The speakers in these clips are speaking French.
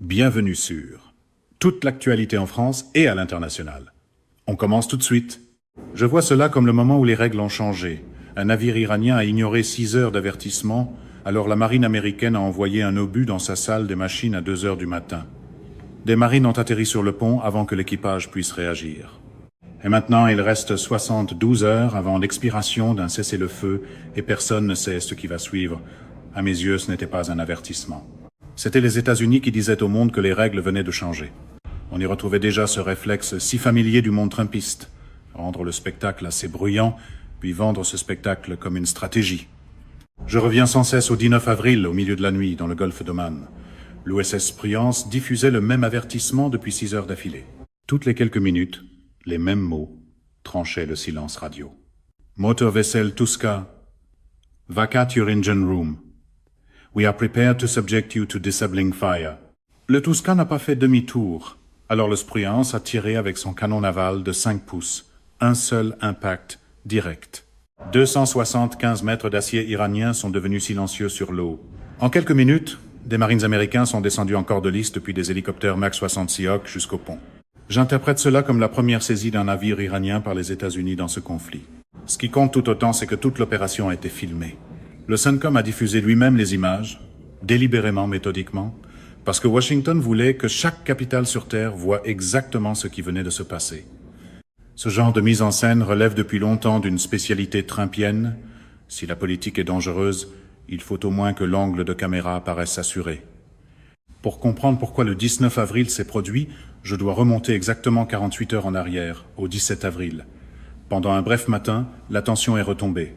Bienvenue sur toute l'actualité en France et à l'international. On commence tout de suite. Je vois cela comme le moment où les règles ont changé. Un navire iranien a ignoré 6 heures d'avertissement, alors la marine américaine a envoyé un obus dans sa salle des machines à 2 heures du matin. Des marines ont atterri sur le pont avant que l'équipage puisse réagir. Et maintenant, il reste 72 heures avant l'expiration d'un cessez-le-feu et personne ne sait ce qui va suivre. À mes yeux, ce n'était pas un avertissement. C'était les États-Unis qui disaient au monde que les règles venaient de changer. On y retrouvait déjà ce réflexe si familier du monde trumpiste. Rendre le spectacle assez bruyant, puis vendre ce spectacle comme une stratégie. Je reviens sans cesse au 19 avril, au milieu de la nuit, dans le golfe d'Oman. L'USS Prudence diffusait le même avertissement depuis 6 heures d'affilée. Toutes les quelques minutes, les mêmes mots tranchaient le silence radio. Motor vessel Tuska, vacate your engine room. We are prepared to subject you to disabling fire. Le Tuska n'a pas fait demi-tour. Alors le Prudence a tiré avec son canon naval de 5 pouces. Un seul impact direct. 275 mètres d'acier iranien sont devenus silencieux sur l'eau. En quelques minutes, des marines américains sont descendus en corde-lisse depuis des hélicoptères MAX-60 Seahawk jusqu'au pont. J'interprète cela comme la première saisie d'un navire iranien par les États-Unis dans ce conflit. Ce qui compte tout autant, c'est que toute l'opération a été filmée. Le CENTCOM a diffusé lui-même les images, délibérément, méthodiquement, parce que Washington voulait que chaque capitale sur Terre voie exactement ce qui venait de se passer. Ce genre de mise en scène relève depuis longtemps d'une spécialité trumpienne. Si la politique est dangereuse, il faut au moins que l'angle de caméra paraisse assuré. Pour comprendre pourquoi le 19 avril s'est produit, je dois remonter exactement 48 heures en arrière, au 17 avril. Pendant un bref matin, la tension est retombée.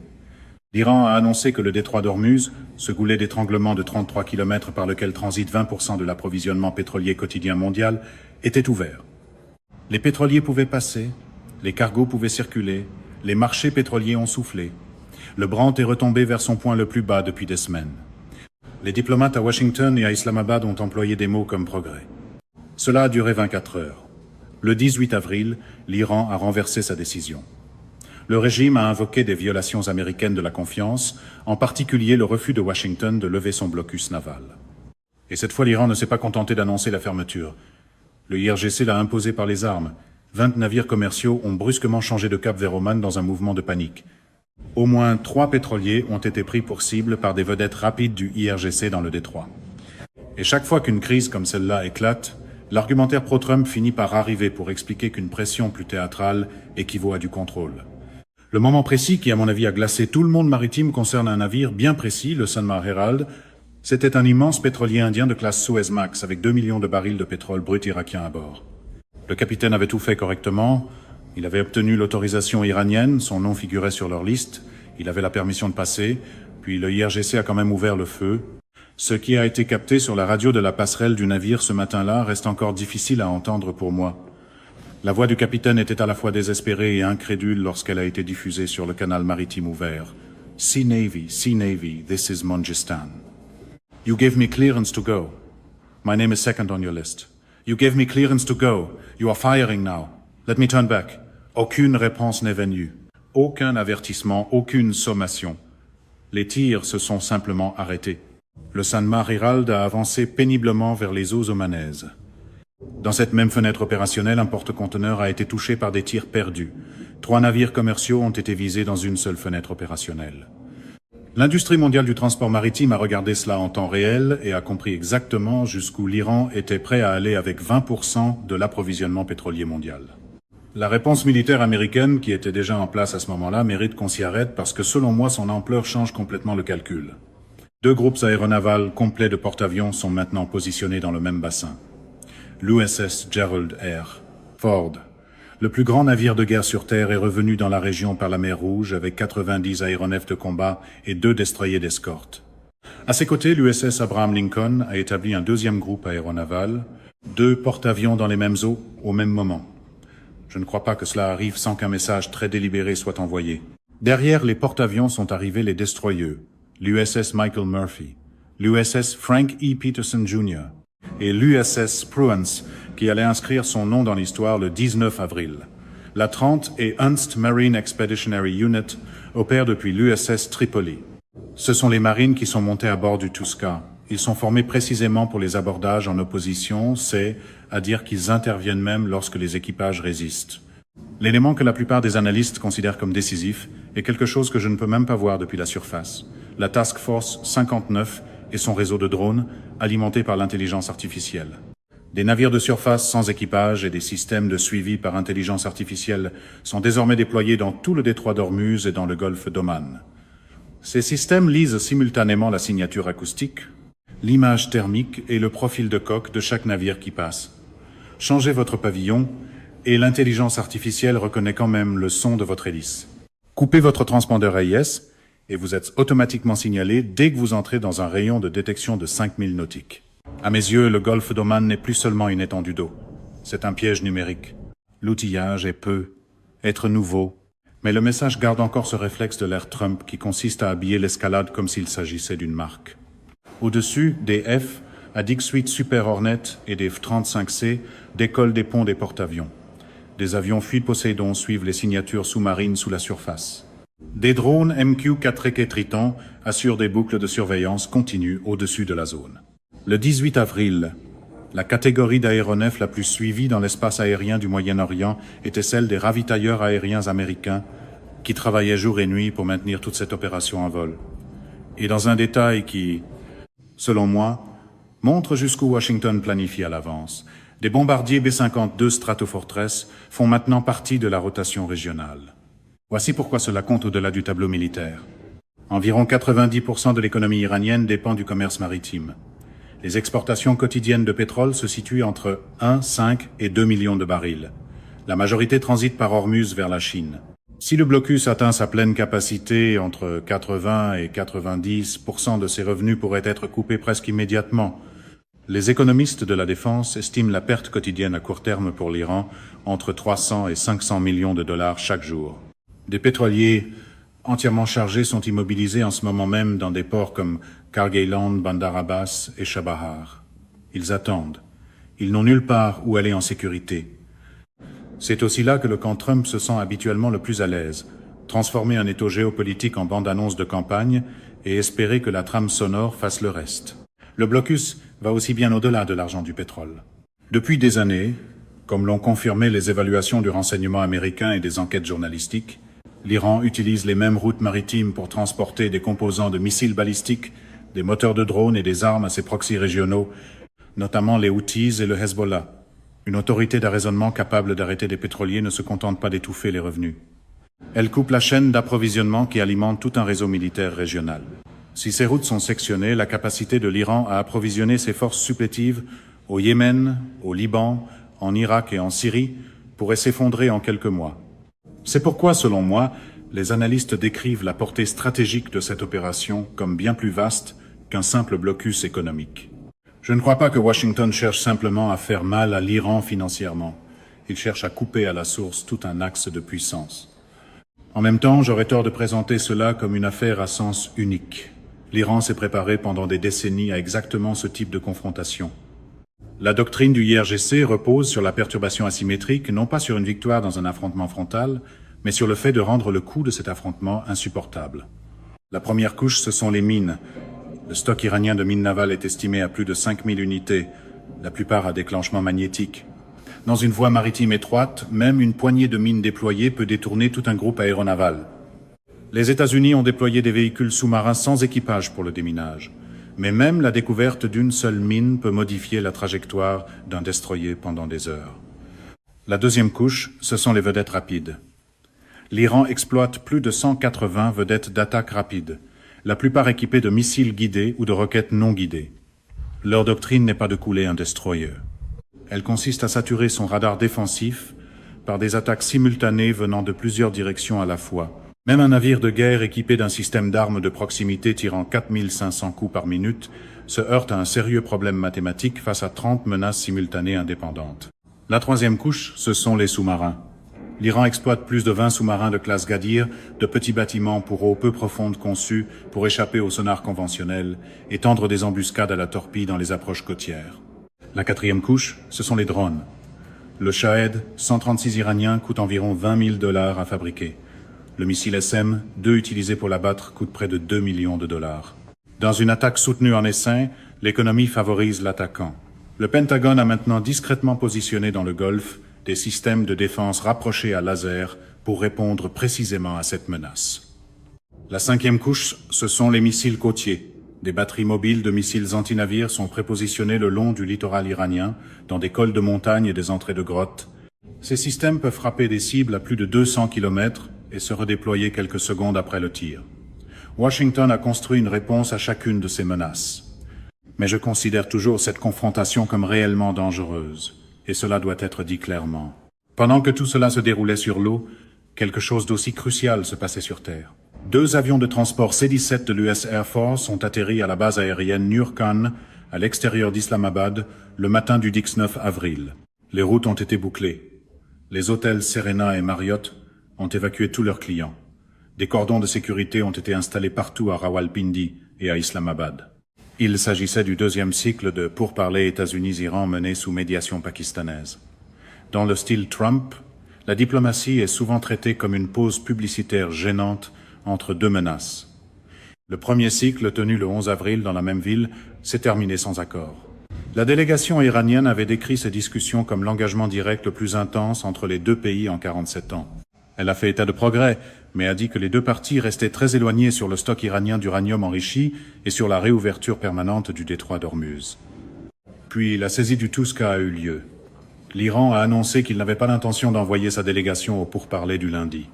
L'Iran a annoncé que le détroit d'Ormuz, ce goulet d'étranglement de 33 km par lequel transite 20% de l'approvisionnement pétrolier quotidien mondial, était ouvert. Les pétroliers pouvaient passer, les cargos pouvaient circuler, les marchés pétroliers ont soufflé. Le Brent est retombé vers son point le plus bas depuis des semaines. Les diplomates à Washington et à Islamabad ont employé des mots comme progrès. Cela a duré 24 heures. Le 18 avril, l'Iran a renversé sa décision. Le régime a invoqué des violations américaines de la confiance, en particulier le refus de Washington de lever son blocus naval. Et cette fois, l'Iran ne s'est pas contenté d'annoncer la fermeture. Le IRGC l'a imposé par les armes. 20 navires commerciaux ont brusquement changé de cap vers Oman dans un mouvement de panique. Au moins 3 pétroliers ont été pris pour cible par des vedettes rapides du IRGC dans le détroit. Et chaque fois qu'une crise comme celle-là éclate, l'argumentaire pro-Trump finit par arriver pour expliquer qu'une pression plus théâtrale équivaut à du contrôle. Le moment précis qui, à mon avis, a glacé tout le monde maritime concerne un navire bien précis, le Sanmar Herald. C'était un immense pétrolier indien de classe Suez Max avec 2 millions de barils de pétrole brut irakien à bord. Le capitaine avait tout fait correctement. Il avait obtenu l'autorisation iranienne, son nom figurait sur leur liste. Il avait la permission de passer, puis le IRGC a quand même ouvert le feu. Ce qui a été capté sur la radio de la passerelle du navire ce matin-là reste encore difficile à entendre pour moi. La voix du capitaine était à la fois désespérée et incrédule lorsqu'elle a été diffusée sur le canal maritime ouvert. Sea Navy, this is Mongistan. You gave me clearance to go. My name is second on your list. You gave me clearance to go. You are firing now. Let me turn back. Aucune réponse n'est venue. Aucun avertissement, aucune sommation. Les tirs se sont simplement arrêtés. Le Sanmar Herald a avancé péniblement vers les eaux omanaises. Dans cette même fenêtre opérationnelle, un porte-conteneur a été touché par des tirs perdus. 3 navires commerciaux ont été visés dans une seule fenêtre opérationnelle. L'industrie mondiale du transport maritime a regardé cela en temps réel et a compris exactement jusqu'où l'Iran était prêt à aller avec 20% de l'approvisionnement pétrolier mondial. La réponse militaire américaine, qui était déjà en place à ce moment-là, mérite qu'on s'y arrête parce que selon moi, son ampleur change complètement le calcul. 2 groupes aéronavals complets de porte-avions sont maintenant positionnés dans le même bassin. L'USS Gerald R. Ford, le plus grand navire de guerre sur Terre, est revenu dans la région par la mer Rouge avec 90 aéronefs de combat et 2 destroyers d'escorte. À ses côtés, l'USS Abraham Lincoln a établi un 2e groupe aéronaval, 2 porte-avions dans les mêmes eaux au même moment. Je ne crois pas que cela arrive sans qu'un message très délibéré soit envoyé. Derrière les porte-avions sont arrivés les destroyers, l'USS Michael Murphy, l'USS Frank E. Peterson Jr., et l'USS Prudence, qui allait inscrire son nom dans l'histoire le 19 avril. La 30 et Ernst Marine Expeditionary Unit opèrent depuis l'USS Tripoli. Ce sont les marines qui sont montées à bord du Tuska. Ils sont formés précisément pour les abordages en opposition, c'est à dire qu'ils interviennent même lorsque les équipages résistent. L'élément que la plupart des analystes considèrent comme décisif est quelque chose que je ne peux même pas voir depuis la surface. La Task Force 59 et son réseau de drones alimentés par l'intelligence artificielle. Des navires de surface sans équipage et des systèmes de suivi par intelligence artificielle sont désormais déployés dans tout le détroit d'Ormuz et dans le golfe d'Oman. Ces systèmes lisent simultanément la signature acoustique, l'image thermique et le profil de coque de chaque navire qui passe. Changez votre pavillon et l'intelligence artificielle reconnaît quand même le son de votre hélice. Coupez votre transpondeur AIS et vous êtes automatiquement signalé dès que vous entrez dans un rayon de détection de 5000 nautiques. À mes yeux, le golfe d'Oman n'est plus seulement une étendue d'eau. C'est un piège numérique. L'outillage est peu, être nouveau. Mais le message garde encore ce réflexe de l'ère Trump qui consiste à habiller l'escalade comme s'il s'agissait d'une marque. Au-dessus, des F à Dix-8 Super Hornet et des F-35C décollent des ponts des porte-avions. Des avions fuient Poséidon suivent les signatures sous-marines sous la surface. Des drones MQ-4 et Triton assurent des boucles de surveillance continues au-dessus de la zone. Le 18 avril, la catégorie d'aéronefs la plus suivie dans l'espace aérien du Moyen-Orient était celle des ravitailleurs aériens américains qui travaillaient jour et nuit pour maintenir toute cette opération en vol. Et dans un détail qui, selon moi, montre jusqu'où Washington planifie à l'avance, des bombardiers B-52 Stratofortress font maintenant partie de la rotation régionale. Voici pourquoi cela compte au-delà du tableau militaire. Environ 90% de l'économie iranienne dépend du commerce maritime. Les exportations quotidiennes de pétrole se situent entre 1, 5 et 2 millions de barils. La majorité transite par Ormuz vers la Chine. Si le blocus atteint sa pleine capacité, entre 80 et 90% de ses revenus pourraient être coupés presque immédiatement. Les économistes de la défense estiment la perte quotidienne à court terme pour l'Iran entre 300 et 500 millions de dollars chaque jour. Des pétroliers entièrement chargés sont immobilisés en ce moment même dans des ports comme Kargeyland, Bandar Abbas et Chabahar. Ils attendent. Ils n'ont nulle part où aller en sécurité. C'est aussi là que le camp Trump se sent habituellement le plus à l'aise, transformer un étau géopolitique en bande-annonce de campagne et espérer que la trame sonore fasse le reste. Le blocus va aussi bien au-delà de l'argent du pétrole. Depuis des années, comme l'ont confirmé les évaluations du renseignement américain et des enquêtes journalistiques, l'Iran utilise les mêmes routes maritimes pour transporter des composants de missiles balistiques, des moteurs de drones et des armes à ses proxys régionaux, notamment les Houthis et le Hezbollah. Une autorité d'arraisonnement capable d'arrêter des pétroliers ne se contente pas d'étouffer les revenus. Elle coupe la chaîne d'approvisionnement qui alimente tout un réseau militaire régional. Si ces routes sont sectionnées, la capacité de l'Iran à approvisionner ses forces supplétives au Yémen, au Liban, en Irak et en Syrie pourrait s'effondrer en quelques mois. C'est pourquoi, selon moi, les analystes décrivent la portée stratégique de cette opération comme bien plus vaste qu'un simple blocus économique. Je ne crois pas que Washington cherche simplement à faire mal à l'Iran financièrement. Il cherche à couper à la source tout un axe de puissance. En même temps, j'aurais tort de présenter cela comme une affaire à sens unique. L'Iran s'est préparé pendant des décennies à exactement ce type de confrontation. La doctrine du IRGC repose sur la perturbation asymétrique, non pas sur une victoire dans un affrontement frontal, mais sur le fait de rendre le coût de cet affrontement insupportable. La première couche, ce sont les mines. Le stock iranien de mines navales est estimé à plus de 5000 unités, la plupart à déclenchement magnétique. Dans une voie maritime étroite, même une poignée de mines déployées peut détourner tout un groupe aéronaval. Les États-Unis ont déployé des véhicules sous-marins sans équipage pour le déminage. Mais même la découverte d'une seule mine peut modifier la trajectoire d'un destroyer pendant des heures. La deuxième couche, ce sont les vedettes rapides. L'Iran exploite plus de 180 vedettes d'attaque rapide, la plupart équipées de missiles guidés ou de roquettes non guidées. Leur doctrine n'est pas de couler un destroyer. Elle consiste à saturer son radar défensif par des attaques simultanées venant de plusieurs directions à la fois. Même un navire de guerre équipé d'un système d'armes de proximité tirant 4500 coups par minute se heurte à un sérieux problème mathématique face à 30 menaces simultanées indépendantes. La troisième couche, ce sont les sous-marins. L'Iran exploite plus de 20 sous-marins de classe Gadir, de petits bâtiments pour eau peu profondes conçus pour échapper aux sonars conventionnels et tendre des embuscades à la torpille dans les approches côtières. La quatrième couche, ce sont les drones. Le Shahed 136 iranien coûte environ 20 000 $ à fabriquer. Le missile SM-2 utilisé pour l'abattre coûte près de 2 millions de dollars. Dans une attaque soutenue en essaim, l'économie favorise l'attaquant. Le Pentagone a maintenant discrètement positionné dans le Golfe des systèmes de défense rapprochés à laser pour répondre précisément à cette menace. La cinquième couche, ce sont les missiles côtiers. Des batteries mobiles de missiles antinavires sont prépositionnées le long du littoral iranien, dans des cols de montagne et des entrées de grottes. Ces systèmes peuvent frapper des cibles à plus de 200 km et se redéployer quelques secondes après le tir. Washington a construit une réponse à chacune de ces menaces. Mais je considère toujours cette confrontation comme réellement dangereuse, et cela doit être dit clairement. Pendant que tout cela se déroulait sur l'eau, quelque chose d'aussi crucial se passait sur Terre. 2 avions de transport C-17 de l'US Air Force ont atterri à la base aérienne Nur Khan, à l'extérieur d'Islamabad, le matin du 19 avril. Les routes ont été bouclées. Les hôtels Serena et Marriott ont évacué tous leurs clients. Des cordons de sécurité ont été installés partout à Rawalpindi et à Islamabad. Il s'agissait du 2e cycle de pourparlers États-Unis-Iran mené sous médiation pakistanaise. Dans le style Trump, la diplomatie est souvent traitée comme une pause publicitaire gênante entre 2 menaces. Le premier cycle, tenu le 11 avril dans la même ville, s'est terminé sans accord. La délégation iranienne avait décrit ces discussions comme l'engagement direct le plus intense entre les 2 pays en 47 ans. Elle a fait état de progrès, mais a dit que les 2 parties restaient très éloignées sur le stock iranien d'uranium enrichi et sur la réouverture permanente du détroit d'Ormuz. Puis la saisie du Tuska a eu lieu. L'Iran a annoncé qu'il n'avait pas l'intention d'envoyer sa délégation au pourparlers du lundi.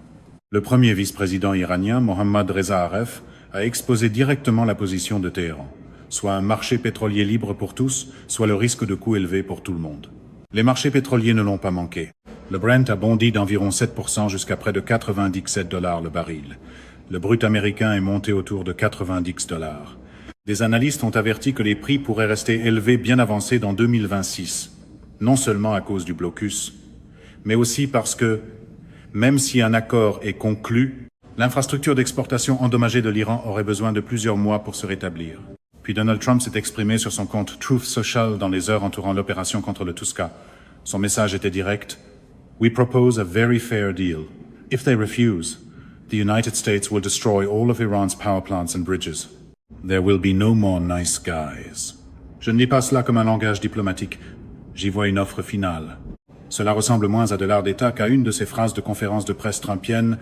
Le premier vice-président iranien, Mohammad Reza Aref, a exposé directement la position de Téhéran, soit un marché pétrolier libre pour tous, soit le risque de coûts élevés pour tout le monde. Les marchés pétroliers ne l'ont pas manqué. Le Brent a bondi d'environ 7% jusqu'à près de 97 $ le baril. Le brut américain est monté autour de 90 $. Des analystes ont averti que les prix pourraient rester élevés bien avancés dans 2026, non seulement à cause du blocus, mais aussi parce que, même si un accord est conclu, l'infrastructure d'exportation endommagée de l'Iran aurait besoin de plusieurs mois pour se rétablir. Puis Donald Trump s'est exprimé sur son compte Truth Social dans les heures entourant l'opération contre le Tuska. Son message était direct. We propose a very fair deal. If they refuse, the United States will destroy all of Iran's power plants and bridges. There will be no more nice guys. Je ne lis pas cela comme un langage diplomatique. J'y vois une offre finale. Cela ressemble moins à de l'art d'État qu'à une de ces phrases de conférences de presse trumpiennes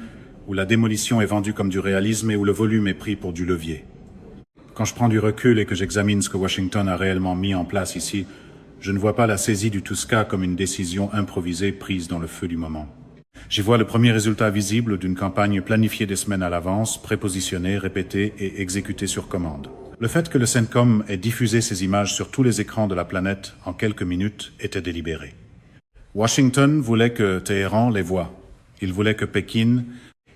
où la démolition est vendue comme du réalisme et où le volume est pris pour du levier. Quand je prends du recul et que j'examine ce que Washington a réellement mis en place ici, je ne vois pas la saisie du Tuska comme une décision improvisée prise dans le feu du moment. J'y vois le premier résultat visible d'une campagne planifiée des semaines à l'avance, prépositionnée, répétée et exécutée sur commande. Le fait que le CENTCOM ait diffusé ces images sur tous les écrans de la planète en quelques minutes était délibéré. Washington voulait que Téhéran les voie. Il voulait que Pékin,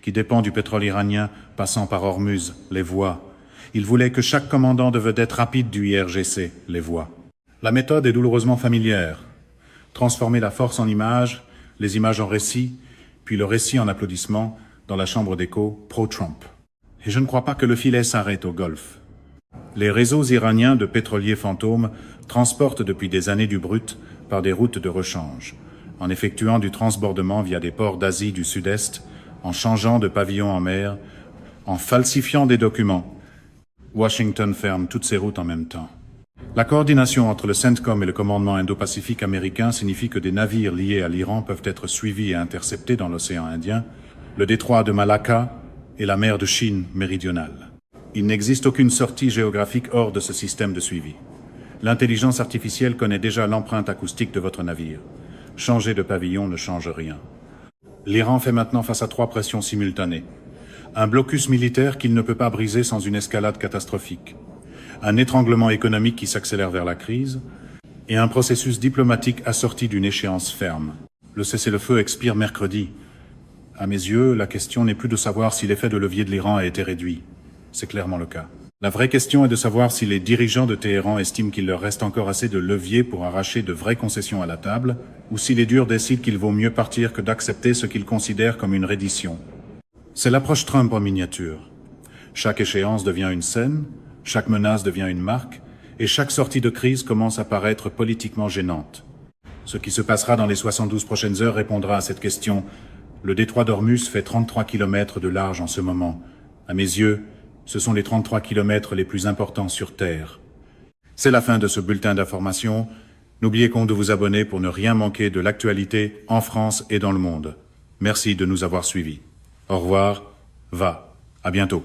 qui dépend du pétrole iranien passant par Ormuz, les voie. Il voulait que chaque commandant de vedette rapide du IRGC les voie. La méthode est douloureusement familière. Transformer la force en images, les images en récits, puis le récit en applaudissements dans la chambre d'écho pro-Trump. Et je ne crois pas que le filet s'arrête au Golfe. Les réseaux iraniens de pétroliers fantômes transportent depuis des années du brut par des routes de rechange, en effectuant du transbordement via des ports d'Asie du Sud-Est, en changeant de pavillon en mer, en falsifiant des documents. Washington ferme toutes ces routes en même temps. La coordination entre le CENTCOM et le commandement Indo-Pacifique américain signifie que des navires liés à l'Iran peuvent être suivis et interceptés dans l'océan Indien, le détroit de Malacca et la mer de Chine méridionale. Il n'existe aucune sortie géographique hors de ce système de suivi. L'intelligence artificielle connaît déjà l'empreinte acoustique de votre navire. Changer de pavillon ne change rien. L'Iran fait maintenant face à 3 pressions simultanées. Un blocus militaire qu'il ne peut pas briser sans une escalade catastrophique. Un étranglement économique qui s'accélère vers la crise. Et un processus diplomatique assorti d'une échéance ferme. Le cessez-le-feu expire mercredi. À mes yeux, la question n'est plus de savoir si l'effet de levier de l'Iran a été réduit. C'est clairement le cas. La vraie question est de savoir si les dirigeants de Téhéran estiment qu'il leur reste encore assez de levier pour arracher de vraies concessions à la table, ou si les durs décident qu'il vaut mieux partir que d'accepter ce qu'ils considèrent comme une reddition. C'est l'approche Trump en miniature. Chaque échéance devient une scène, chaque menace devient une marque, et chaque sortie de crise commence à paraître politiquement gênante. Ce qui se passera dans les 72 prochaines heures répondra à cette question. Le détroit d'Ormuz fait 33 km de large en ce moment. À mes yeux, ce sont les 33 km les plus importants sur Terre. C'est la fin de ce bulletin d'information. N'oubliez pas de vous abonner pour ne rien manquer de l'actualité en France et dans le monde. Merci de nous avoir suivis. Au revoir, à bientôt.